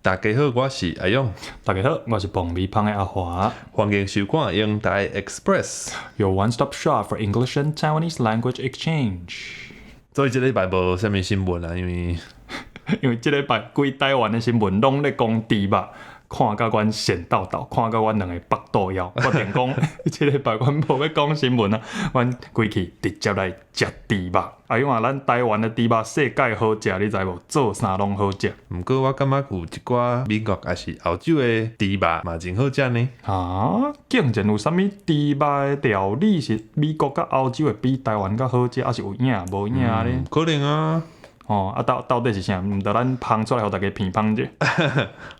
大家好，我是阿勇，大家好，我是爆米香的阿华。欢迎收看英台 Express。 Your one-stop shop for English and Taiwanese language exchange。所以这礼拜无啥物新闻啊，因为这礼拜规台湾的新闻拢咧讲猪肉，看甲阮闲叨叨，看甲阮两个腹肚枵。决定讲，这礼拜阮无要讲新闻啊，阮规去直接来食猪肉。啊，因为咱台湾的猪肉世界好食，你知无？做啥拢好食。毋过我感觉有一寡美国还是欧洲的猪肉嘛真好食呢。啊，竟然有啥物猪肉的料理是美国甲欧洲的比台湾较好食，还是有影无影咧？可能啊。哦，啊到底是啥？毋得咱芳出来，互大家评判者。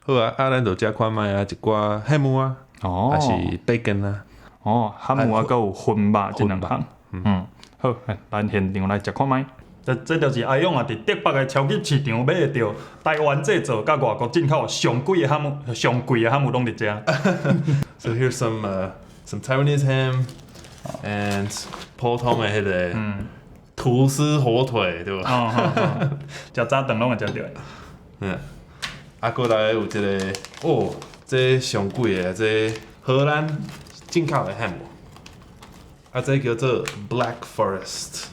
好啊，咱就食看卖啊，一寡汉姆啊，还是 bacon 啊。哦，汉姆啊，佮有薰肉这两项。好，咱现场来食看卖。这就是阿勇啊，伫德北的超级市场买得到台湾制造甲外国进口上贵的汉姆，上贵的汉姆拢伫遮。So here's some Taiwanese ham and 普通的迄个吐司火腿，对吧？食早顿拢会食到。过来有一个这上贵的这荷兰进口的汉姆，这叫做 Black Forest，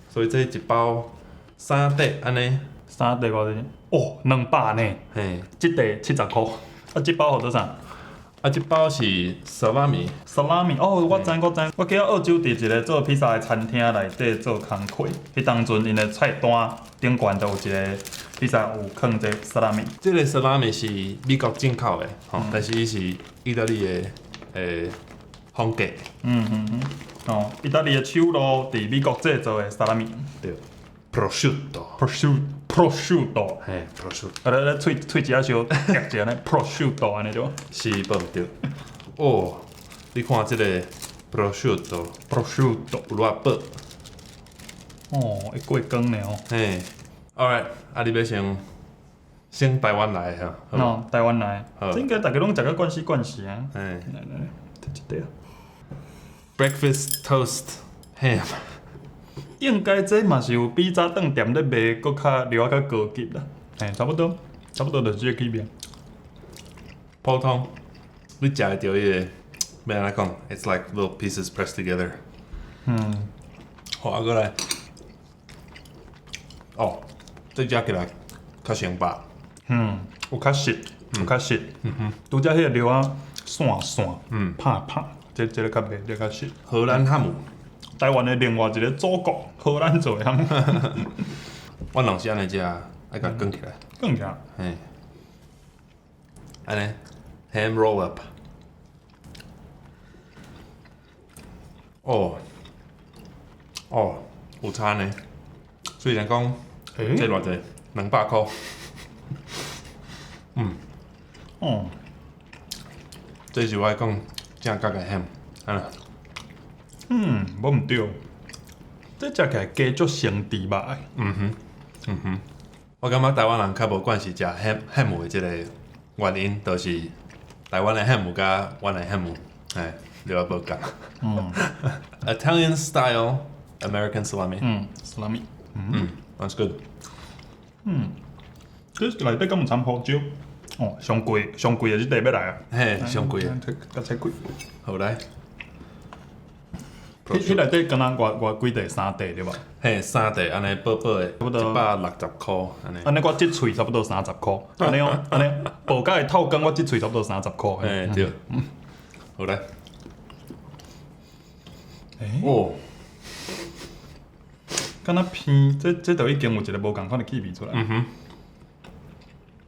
所以这一包3块安尼。3块偌济？哦，200呢。嘿，一块70块。啊，这包号多少？这包是萨拉米。萨拉米哦，我知。我记得澳洲伫一个做披萨的餐厅内底做工课，迄当阵因的菜单顶悬就有一个披萨有放这萨拉米。这个萨拉米是美国进口的，但是伊是意大利的风格。哦，意大利的手路伫美国制造的萨拉米。对 ，prosciutto。嘿 ，prosciutto。咧喙一下小夹一下咧 prosciutto 安尼对。是无对。你看这个 prosciutto 有偌薄。会过光呢哦。嘿 ，alright， 你要先台湾来哈。台湾来。这应该大家拢食到惯势啊。来，摕一块。breakfast toast ham。应该这嘛是有比早顿店咧卖，搁较料较高级啦。差不多就是这个区别。普通，你食会到迄个，要安怎讲 ？It's like little pieces pressed together。好，过来。这食起来较成饱。有较实。拄则迄个料啊，散，拍，这个较袂，这较实。荷兰汉姆。台湾的另外一个祖国，荷兰做的汉姆。我拢是安尼食，爱甲卷起来。卷起来。嘿，安尼 ham roll up。有差呢。虽然讲这偌济，200块。这是我爱讲正角的 ham， 安那。无毋对，这食起来加足成猪肉的。我感觉台湾人较无惯是食汉姆的这个原因，就是台湾的汉姆甲阮的汉姆，料无共。Italian style American salami。salami。That's good。这内底敢有掺胡椒？上贵的这块要来啊！嘿，上贵的，较菜贵。好来。迄内底敢若偌几块？3块对吧？嘿，3块安尼薄薄的，160块安尼。安尼我一喙差不多30块，安尼报价的套羹我一喙差不多30块。嘿，对。好来。敢若偏，这就已经有一个无共款的气味出来。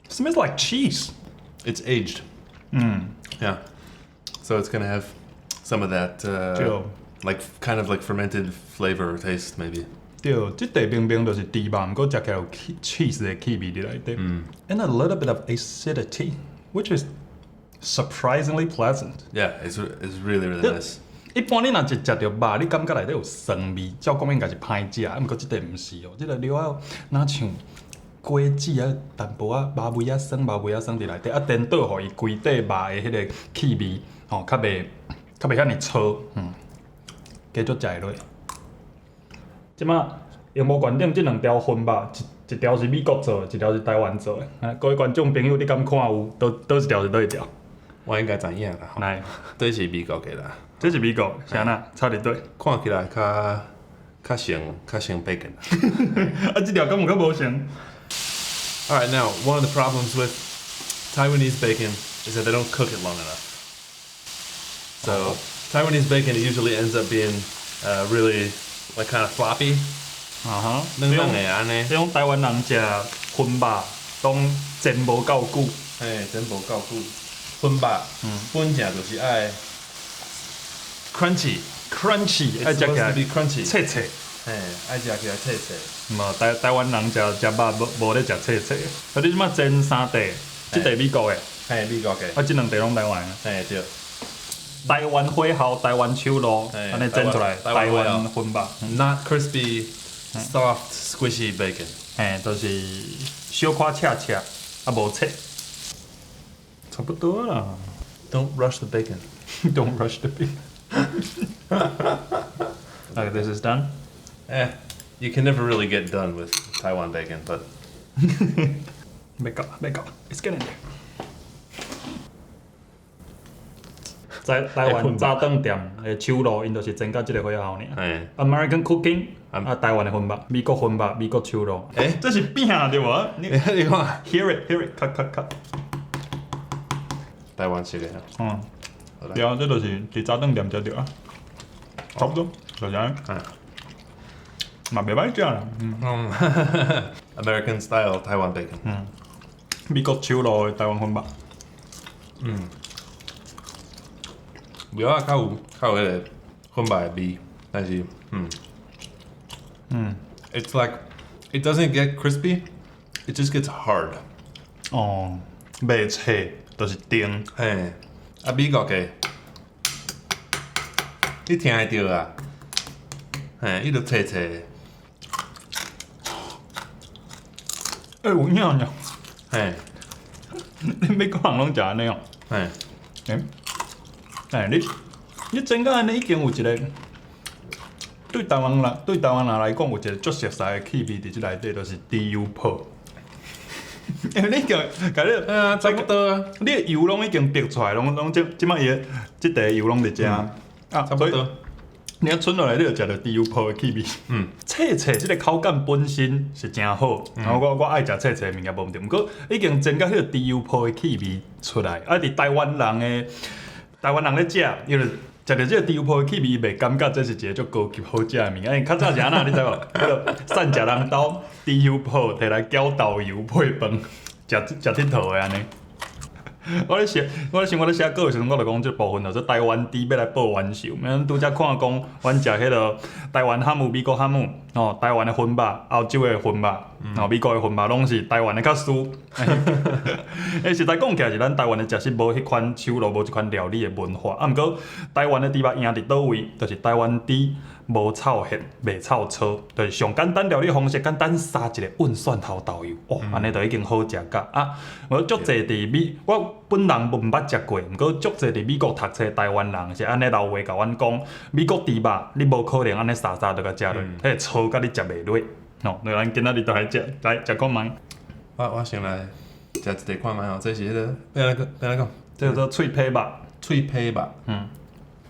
Smells like cheese. It's aged. Yeah. So it's gonna have some of that, like kind of like fermented flavor or taste maybe. 对，这块明明就是猪肉，毋过食起来有 cheese 的气味伫内底。And a little bit of acidity, which is surprisingly pleasant. Yeah, it's really nice. 一般你若是食到肉，你感觉内底有酸味，照讲应该是歹食，毋过这块毋是哦，这个料啊，若像果子啊、淡薄啊、肉味啊酸伫内底，颠倒互伊规块肉的迄个气味，较袂遐尼粗，继续食落。即马荧幕悬顶即2条薰肉，一条是美国做的，一条是台湾做的。啊，各位观众朋友，你敢看有倒一条是倒一条？我应该知影啦。来，这是美国的啦，这是美国，啥呐？差伫对。看起来较像 bacon。啊，这条敢有较无像？ All right, now one of the problems with Taiwanese bacon is that they don't cook it long enough. So Taiwanese bacon usually ends up being really like kind of floppy. 啊哈，嫩嫩的安尼，这种台湾人食荤肉，拢煎无够久。嘿，真无够久。粉肉，本正就是爱 crunchy， 爱食起来 be crunchy，脆脆。嘿，爱食起来脆脆。嘛，台湾人食肉无咧食脆脆。啊，你即马煎三地，即地美国的，嘿，美国的，啊，即两地拢台湾的。嘿对。台湾火候、台湾手路，嘿安尼煎出来，台湾台湾粉肉， Not crispy, soft, squishy bacon. 嘿，就是小可赤赤，啊无脆，差不多啦。Don't rush the bacon. Don't rush the beat. Okay, this is done. You can never really get done with Taiwan bacon, but 别搞，It's getting there. 在台湾早顿店的手路，因就是煎到即个火候尔。嘿， American cooking，台湾的粉肉，美国粉肉，美国手路。这是饼对无？你你看 hear it，cut。台湾式的，对啊，这就是伫早顿店食着啊，差不多，就这样。嘛袂歹食啦。American style Taiwan bacon. 美国手路的台湾粉肉。有啊，较有迄个粉肉的味，但是it's like it doesn't get crispy, it just gets hard. 哦，袂脆，就是甜。嘿，啊美国的，你听会到啊？嘿，伊就脆脆的，有影影，嘿，美国人拢食安尼哦。嘿，你真个安尼已经有一个对台湾人来讲有一个足熟悉的气味伫即内底，就是猪油泡。因为你甲你差不多啊，你的油拢已经滴出来，拢即摆伊即地油拢伫遮啊，差不多。你啊，剩落来你就食着猪油泡的气味。脆脆，即个口感本身是真好，然后我爱食脆脆的物件无毋对，毋过已经煎到迄个猪油泡的气味出来。啊，伫台湾人咧食，因为食着即个猪油泡的气味，伊袂感觉这是一个足高级好食的物件。因较早是安那，你知无？迄个散食人兜猪油泡摕来搅豆油配饭，食佚佗的安尼。我咧写稿的时阵，我就讲这部分就是台湾猪要来报完寿。咱拄则看讲，阮食迄个台湾汉姆、美国汉姆，台湾的粉肉、澳洲的粉肉，美国的粉肉，拢是台湾的较输。实在讲起来是咱台湾的食食无迄款手路，无即款料理的文化。毋过台湾的猪肉赢伫倒位，就是台湾猪无臭咸，袂臭粗，就是上简单料理方式，简单撒一个温蒜头豆油，安尼就已经好食甲啊！我足济伫我本人毋捌食过，毋过足济伫美国读册台湾人是安尼老话甲阮讲，美国猪肉你无可能安尼撒就甲食落，迄个粗甲你食袂落。那咱今仔日就来食看卖。我先来食一个看卖吼，这是迄个要来讲，这叫做脆皮肉，脆皮肉。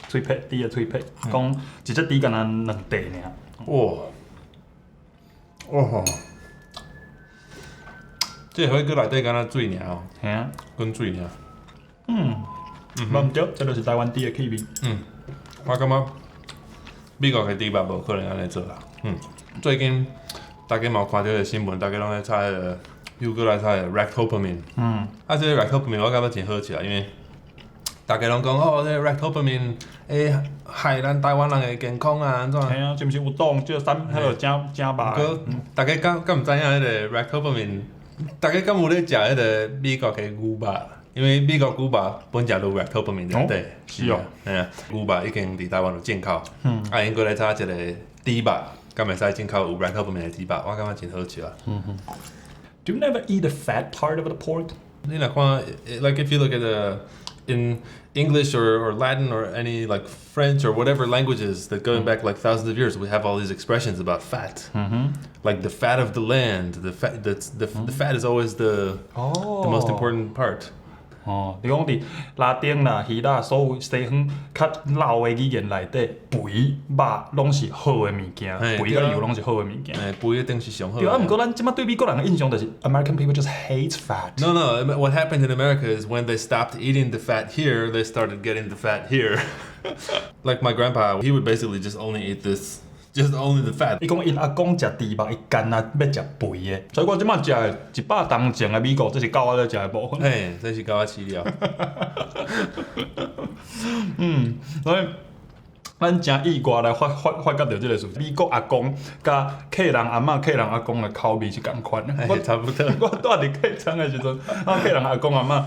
脆皮猪的脆皮，讲一只猪敢若2块尔。哇！这火锅内底敢若水尔哦，嘿啊，滚水尔。无毋对，这就是台湾猪的气味。我感觉美国的猪肉无可能安尼做啦。最近大家嘛有看到个新闻，大家拢在炒迄个又过来炒个 ractopamine。这个 ractopamine 我感觉真好食，因为大家拢讲这个 ractopamine 会害咱台湾人的健康啊，安怎？嘿啊，是毋是有毒？即个迄个正肉。个大家敢毋知影迄个 ractopamine？大家敢有咧食迄个美国的牛肉？因为美国牛肉本食都 ractopamine 对不对？是哦。牛肉已经伫台湾有进口，因过来炒一个猪肉，敢会使进口有 ractopamine 的猪肉，我感觉真好食啊。Do you never eat the fat part of the pork? 你若看 ，like if you look at the in English or Latin or any like French or whatever languages that going back like thousands of years, we have all these expressions about fat. Like the fat of the land, the fat is always the most important part. 你讲伫拉丁啦、希腊所有西方较老的语言内底，肥、肉拢是好的物件，肥甲油拢是好的物件。不一定是上好。对啊，不过咱即马对美国人的印象就是 American people just hate fat. No. What happened in America is when they stopped eating the fat here, they started getting the fat here. Like my grandpa, he would basically just only eat this. Just only the fat. 伊讲因阿公食猪肉，伊干啊要食肥的，所以我即马食的100当前的美国，这是狗仔在食的部分。这是狗仔饲料。所以咱真意外来发觉到这个事，美国阿公甲客人阿嬷、客人阿公的口味是共款。差不多。我住伫客舱的时阵，客人阿公阿嬷，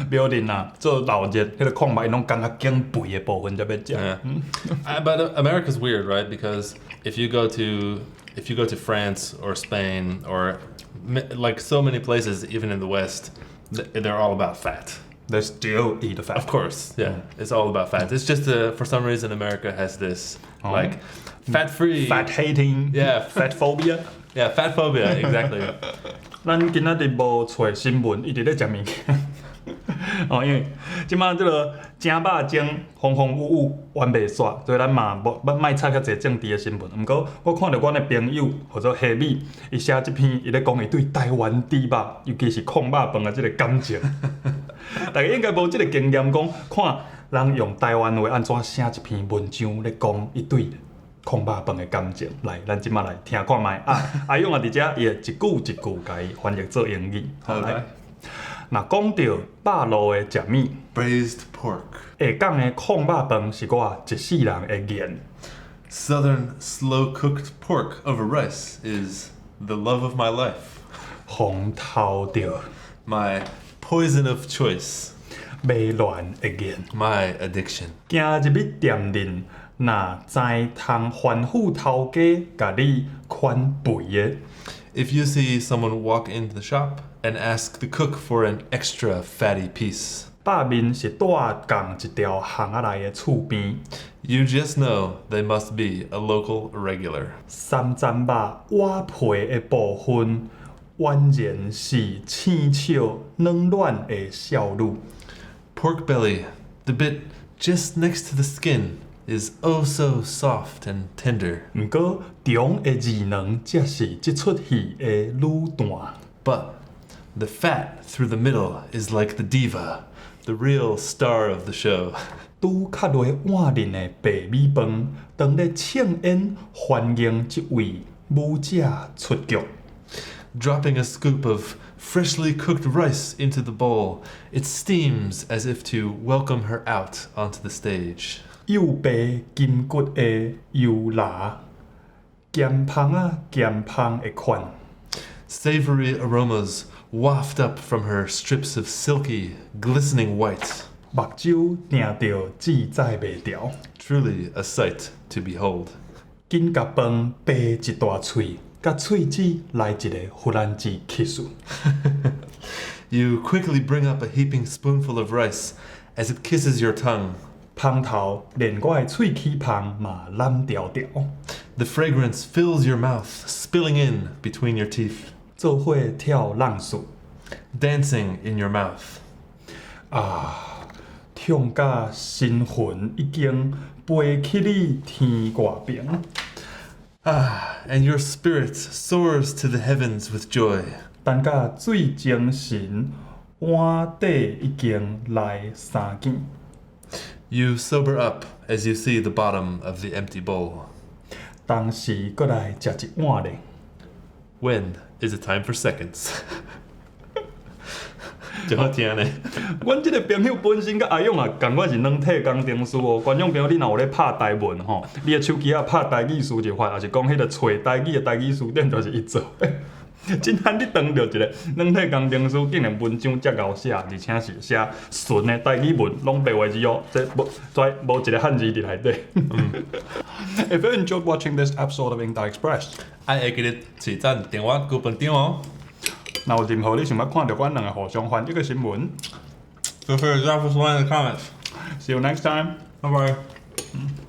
庙里啊做老热，迄个矿物因拢干较减肥的部分才要食。But America's weird, right? Because if you go to France or Spain or like so many places, even in the West, they're all about fat. They still eat the fat. Of course, yeah. It's all about fat. It's just for some reason America has this like fat-free, fat hating, fat phobia. Yeah, fat phobia, exactly. 咱今仔日无找新闻，一直咧食物件。因为即摆即个正肉精风风雨雨，完袂煞，所以咱嘛莫插遐侪政治的新闻。毋过我看到阮的朋友或者夏米，伊写即篇，伊咧讲伊对台湾猪肉，尤其是控肉饭的即个感情。大家应该无即个经验，讲看人用台湾话安怎写一篇文章咧讲伊对控肉饭的感情。来，咱即摆来听看卖阿勇啊，伫遮伊会一句一句甲伊翻译做英语。好来。若讲到肉路的食物 ，braised pork， 下港的控肉饭是我一世人的言。Southern slow-cooked pork over rice is the love of my life。红头着 ，my poison of choice， 迷乱的言 ，my addiction。行入去店里，若知通吩咐头家甲你款肥的。If you see someone walk into the shop and ask the cook for an extra fatty piece, 肉面是带共一条巷仔内的厝边。You just know they must be a local regular. 三层肉瓦皮的部分，完全是青笑软软的少女。Pork belly, the bit just next to the skin, is oh so soft and tender. 不过中的二卵才是这出戏的女弹。But the fat through the middle is like the diva, the real star of the show. 拄较落碗面的白米饭，当咧庆宴欢迎这位舞者出局。Dropping a scoop of freshly cooked rice into the bowl, it steams as if to welcome her out onto the stage. 又白金骨的油辣，咸芳啊咸芳的款。Savory aromas waft up from her strips of silky, glistening white. 目睭定着自在袂调。Truly a sight to behold. 紧甲饭扒一大喙，甲喙齿来一个忽然之 kiss。You quickly bring up a heaping spoonful of rice as it kisses your tongue. 芳头连我的喙齿芳嘛蓝调调。The fragrance fills your mouth, spilling in between your teeth. 做伙跳浪数， Dancing in your mouth. 痛甲心魂已经飞去你天外边。And your spirit soars to the heavens with joy. 等甲最精神，碗底已经来三件。You sober up as you see the bottom of the empty bowl. 当时搁来食一碗咧。When is it time for seconds? 真好听呢。阮即个朋友本身甲阿勇啊，共我是软体工程师哦。观众朋友，你若有咧拍台文吼，你的手机啊拍台语书就发，也是讲迄个找台语的台语书店就是伊做的。真罕你当着一个软体工程师，竟然文章遮敖写，而且是写纯的台语文，拢白话字哦，这无一个汉字伫内底。If you enjoyed watching this episode of Indie Express, 爱会记得取赞电话高分场哦。若有任何你想要看到阮两个互相翻译的新闻， Feel free to drop us one in the comments. See you next time. Bye bye.